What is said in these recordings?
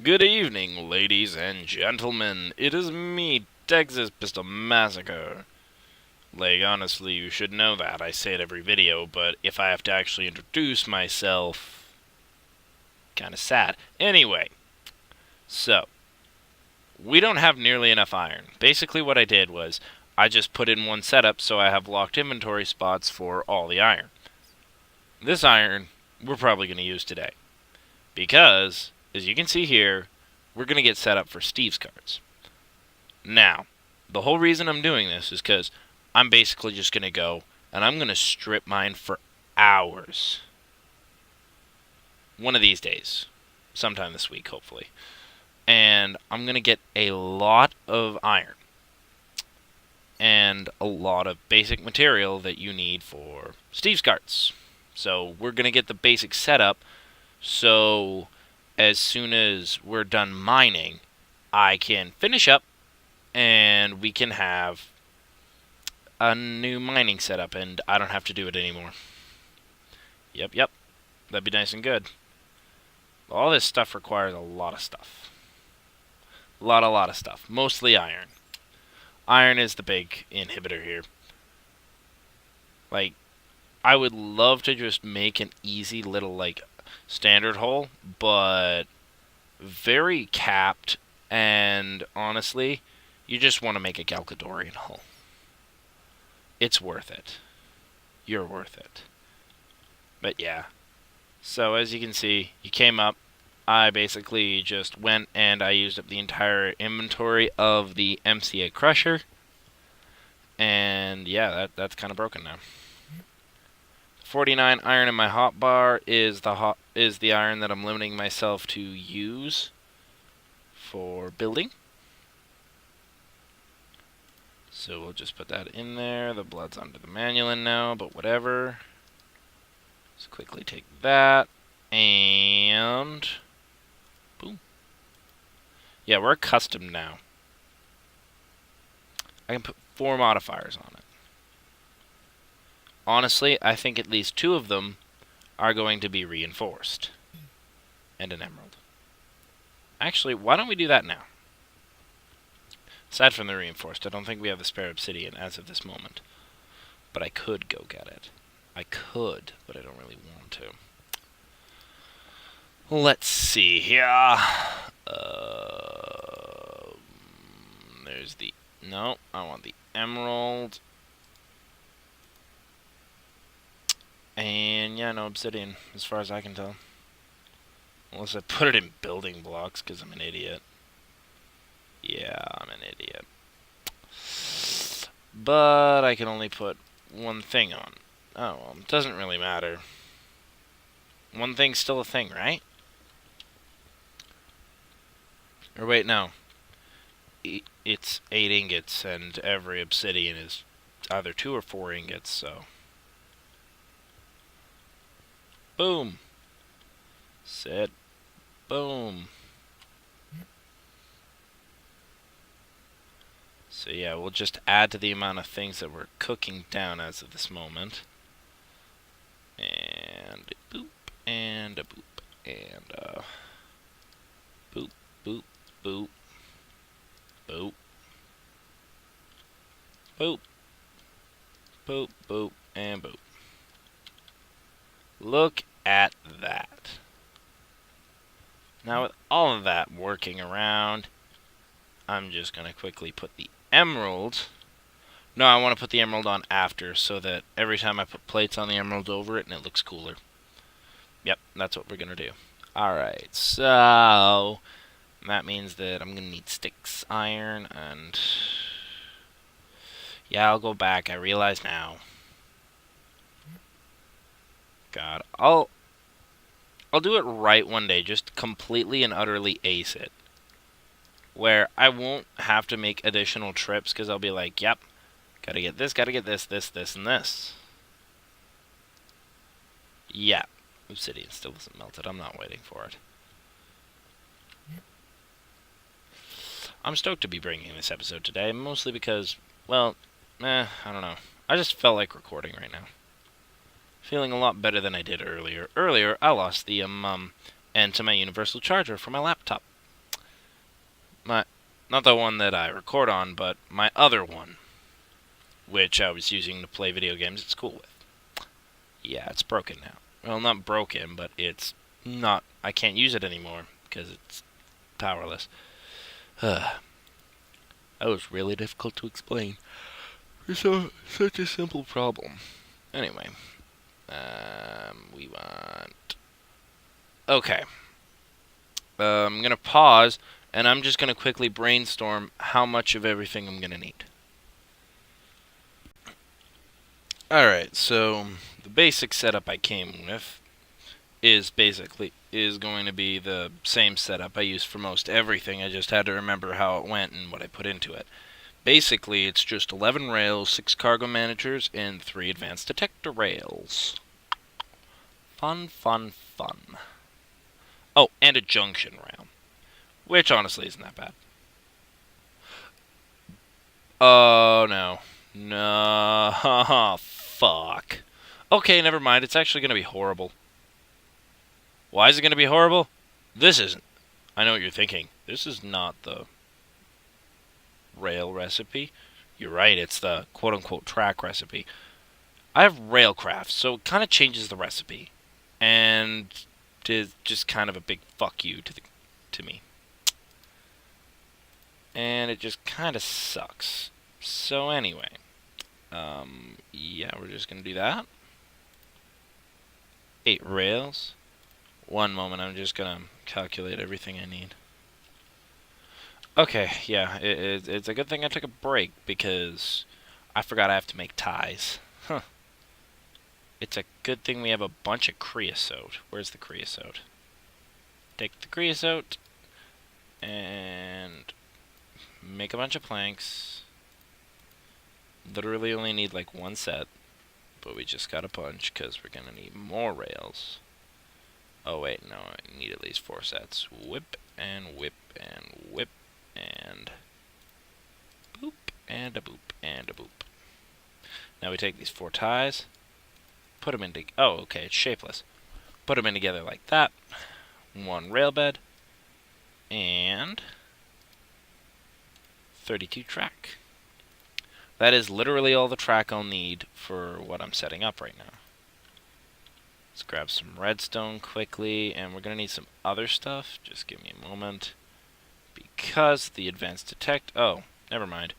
Good evening, ladies and gentlemen. It is me, TexasPistolMassacre. Like, honestly, you should know that. I say it every video, but if I have to actually introduce myself, kinda sad. Anyway, so, we don't have nearly enough iron. Basically what I did was, I just put in one setup so I have locked inventory spots for all the iron. This iron, we're probably going to use today. Because, as you can see here, we're going to get set up for Steve's cards. Now, the whole reason I'm doing this is because I'm basically just going to go and I'm going to strip mine for hours. One of these days. Sometime this week, hopefully. And I'm going to get a lot of iron. And a lot of basic material that you need for Steve's cards. So we're going to get the basic setup. So as soon as we're done mining, I can finish up and we can have a new mining setup and I don't have to do it anymore. Yep. That'd be nice and good. All this stuff requires a lot of stuff. A lot of stuff. Mostly iron. Iron is the big inhibitor here. Like, I would love to just make an easy little, standard hole, but very capped, and honestly, you just want to make a Galgadorian hole. It's worth it. You're worth it. But yeah. So as you can see, you came up, I basically just went and I used up the entire inventory of the MCA Crusher, and yeah, that's kind of broken now. 49 iron in my hotbar is the iron that I'm limiting myself to use for building. So we'll just put that in there. The blood's under the manual now, but whatever. Let's quickly take that and boom. Yeah, we're accustomed now. I can put 4 modifiers on it. Honestly, I think at least 2 of them are going to be reinforced. And an emerald. Actually, why don't we do that now? Aside from the reinforced, I don't think we have the spare obsidian as of this moment. But I could go get it. I could, but I don't really want to. Let's see here. There's the... No, I want the emerald. And yeah, no obsidian, as far as I can tell. Unless I put it in building blocks, because I'm an idiot. Yeah, I'm an idiot. But I can only put one thing on. Oh, well, it doesn't really matter. One thing's still a thing, right? Or wait, no. It's 8 ingots, and every obsidian is either 2 or 4 ingots, so... Boom. Set. Boom. So yeah, we'll just add to the amount of things that we're cooking down as of this moment. And a boop, and a boop, and a boop, boop, boop, boop, boop, boop, boop, and boop. Look at that. Now with all of that working around, I'm just going to quickly put the emerald. No, I want to put the emerald on after so that every time I put plates on the emerald over it and it looks cooler. Yep, that's what we're going to do. Alright, so that means that I'm going to need sticks, iron, and yeah, I'll go back. I realize now. God, I'll do it right one day, just completely and utterly ace it. Where I won't have to make additional trips, because I'll be like, yep, gotta get this, this, and this. Yeah, obsidian still isn't melted, I'm not waiting for it. I'm stoked to be bringing this episode today, mostly because, well, I don't know. I just felt like recording right now. Feeling a lot better than I did earlier. Earlier, I lost the end to my universal charger for my laptop. Not the one that I record on, but my other one, which I was using to play video games at school with. Yeah, it's broken now. Well, not broken, but it's not... I can't use it anymore, because it's powerless. That was really difficult to explain. It's such a simple problem. Anyway. We want... Okay. I'm going to pause, and I'm just going to quickly brainstorm how much of everything I'm going to need. Alright, so the basic setup I came with is going to be the same setup I use for most everything. I just had to remember how it went and what I put into it. Basically, it's just 11 rails, 6 cargo managers, and 3 advanced detector rails. Fun, fun, fun. Oh, and a junction rail, which honestly isn't that bad. Oh, no. No, fuck. Okay, never mind. It's actually going to be horrible. Why is it going to be horrible? This isn't. I know what you're thinking. This is not the rail recipe. You're right, it's the quote-unquote track recipe. I have railcraft, so it kind of changes the recipe. And it's just kind of a big fuck you to me. And it just kind of sucks. So anyway, yeah, we're just going to do that. 8 rails. One moment, I'm just going to calculate everything I need. Okay, yeah, it's a good thing I took a break, because I forgot I have to make ties. Huh. It's a good thing we have a bunch of creosote. Where's the creosote? Take the creosote, and make a bunch of planks. Literally only need like 1 set, but we just got a bunch, because we're going to need more rails. Oh wait, no, I need at least 4 sets. Whip, and whip, and whip. And boop, and a boop, and a boop. Now we take these 4 ties, put them into... Oh, okay, it's shapeless. Put them in together like that. 1 rail bed. And 32 track. That is literally all the track I'll need for what I'm setting up right now. Let's grab some redstone quickly, and we're going to need some other stuff. Just give me a moment. Because the advanced detect... Oh, never mind.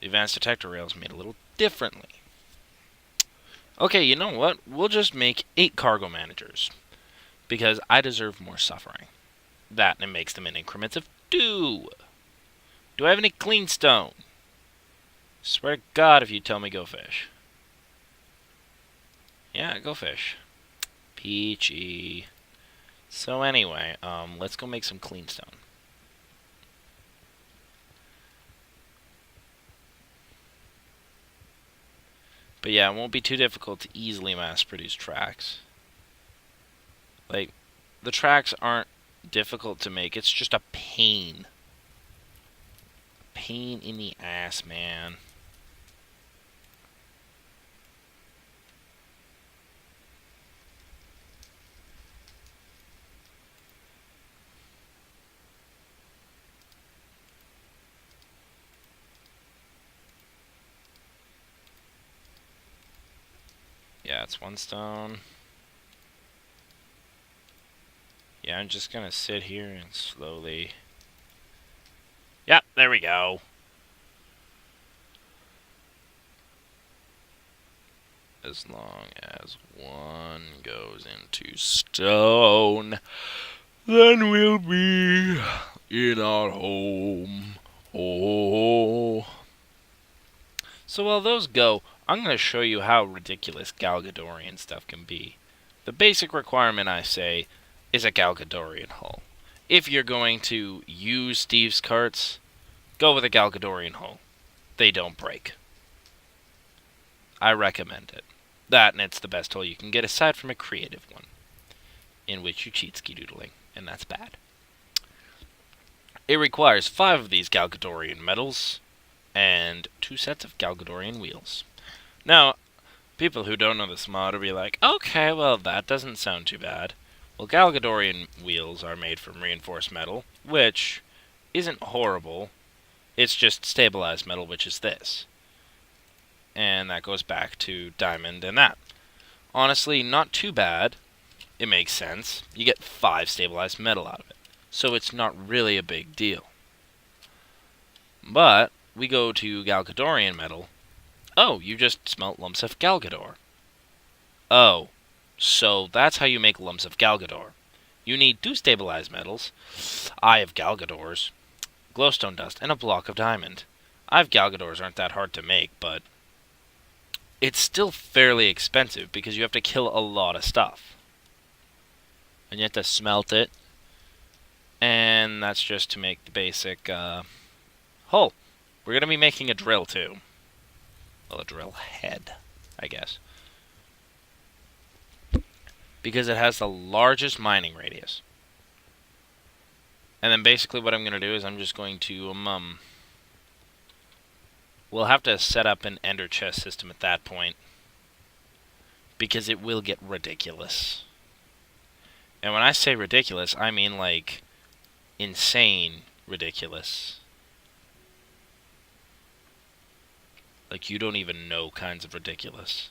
The advanced detector rails made a little differently. Okay, you know what? We'll just make 8 cargo managers. Because I deserve more suffering. That, and it makes them in increments of 2. Do I have any clean stone? Swear to God if you tell me go fish. Yeah, go fish. Peachy. So anyway, let's go make some clean stone. But yeah, it won't be too difficult to easily mass-produce tracks. Like, the tracks aren't difficult to make, it's just a pain. A pain in the ass, man. Yeah, it's 1 stone. Yeah, I'm just gonna sit here and slowly... Yep, there we go. As long as 1 goes into stone, then we'll be in our home. Oh. So while those go, I'm going to show you how ridiculous Galgadorian stuff can be. The basic requirement, I say, is a Galgadorian hull. If you're going to use Steve's carts, go with a Galgadorian hull. They don't break. I recommend it. That, and it's the best hull you can get aside from a creative one, in which you cheat ski-doodling, and that's bad. It requires 5 of these Galgadorian metals, and 2 sets of Galgadorian wheels. Now, people who don't know this mod will be like, okay, well, that doesn't sound too bad. Well, Galgadorian wheels are made from reinforced metal, which isn't horrible. It's just stabilized metal, which is this. And that goes back to diamond and that. Honestly, not too bad. It makes sense. You get 5 stabilized metal out of it. So it's not really a big deal. But we go to Galgadorian metal. Oh, you just smelt lumps of Galgador. Oh, so that's how you make lumps of Galgador. You need 2 stabilized metals, Eye of Galgadors, glowstone dust, and a block of diamond. Eye of Galgadors aren't that hard to make, but it's still fairly expensive because you have to kill a lot of stuff. And you have to smelt it, and that's just to make the basic hull. We're going to be making a drill too. Well, a drill head, I guess. Because it has the largest mining radius. And then basically what I'm going to do is I'm just going to, we'll have to set up an ender chest system at that point. Because it will get ridiculous. And when I say ridiculous, I mean like insane ridiculous. Like you don't even know kinds of ridiculous.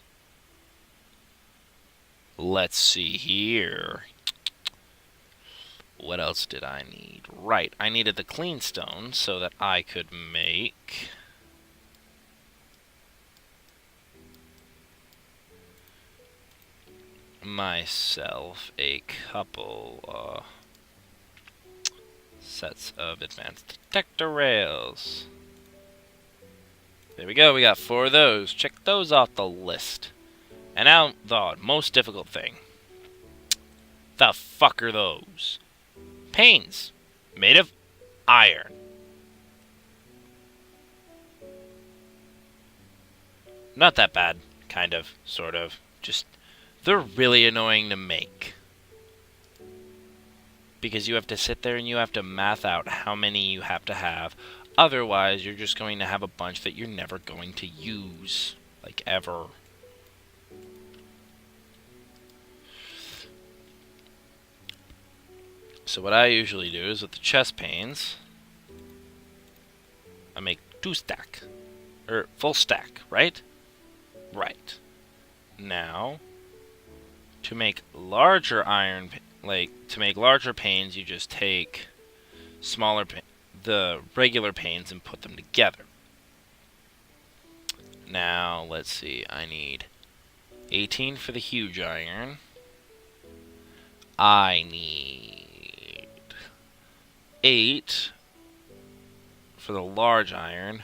Let's see here. What else did I need? Right, I needed the clean stone so that I could make myself a couple sets of advanced detector rails. There we go, we got 4 of those. Check those off the list. And now, the most difficult thing. The fuck are those? Panes. Made of iron. Not that bad. Kind of. Sort of. Just, they're really annoying to make. Because you have to sit there and you have to math out how many you have to have. Otherwise, you're just going to have a bunch that you're never going to use. Like, ever. So what I usually do is with the chest panes, I make 2 stack. Or full stack, right? Right. Now, to make larger iron, to make larger panes, you just take smaller the regular panes and put them together. Now, let's see, I need 18 for the huge iron. I need 8 for the large iron.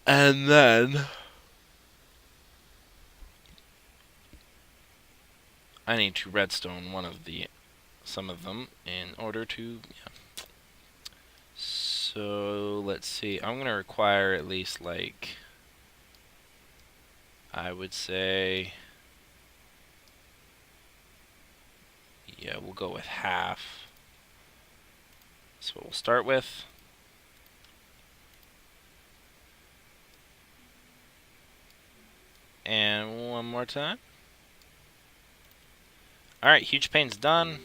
And then I need to redstone some of them in order to, yeah. So, let's see. I'm going to require at least, like, I would say, yeah, we'll go with half. That's what we'll start with. And one more time. Alright, huge pane's done.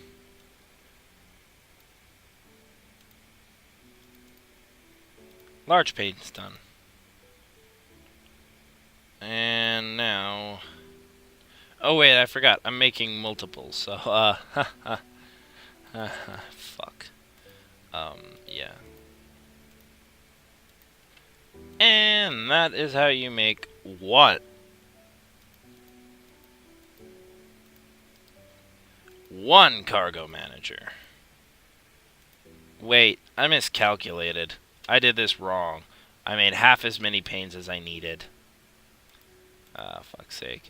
Large pane's done. And now... Oh wait, I forgot. I'm making multiples, so, fuck. Yeah. And that is how you make what? One cargo manager. Wait, I miscalculated. I did this wrong. I made half as many panes as I needed. Fuck's sake.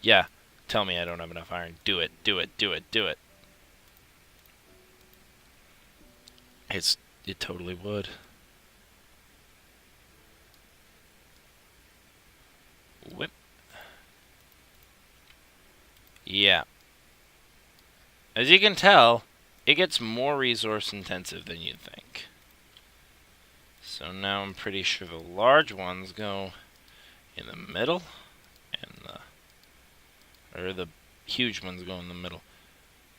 Yeah, tell me I don't have enough iron. Do it, do it, do it, do it. It totally would. Whip. Yeah. As you can tell, it gets more resource intensive than you'd think. So now I'm pretty sure the large ones go in the middle, and the huge ones go in the middle.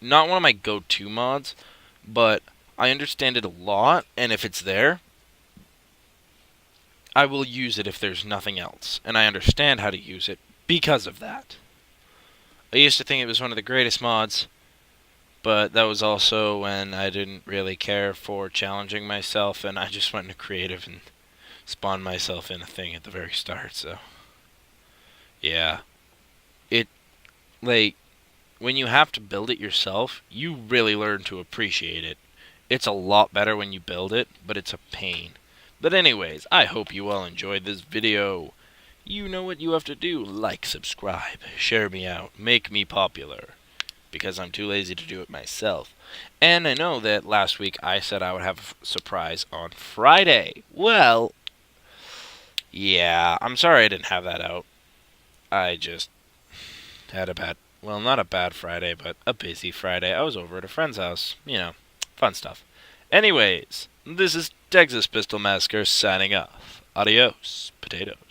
not one of my go-to mods, but I understand it a lot, and if it's there, I will use it if there's nothing else, and I understand how to use it because of that. I used to think it was one of the greatest mods, but that was also when I didn't really care for challenging myself, and I just went into creative and spawned myself in a thing at the very start, so... yeah. Like, when you have to build it yourself, you really learn to appreciate it. It's a lot better when you build it, but it's a pain. But anyways, I hope you all enjoyed this video. You know what you have to do. Like, subscribe, share me out, make me popular. Because I'm too lazy to do it myself. And I know that last week I said I would have a surprise on Friday. Well, yeah, I'm sorry I didn't have that out. I just had a bad, well, not a bad Friday, but a busy Friday. I was over at a friend's house. You know, fun stuff. Anyways, this is TexasPistolMassacre signing off. Adios, potatoes.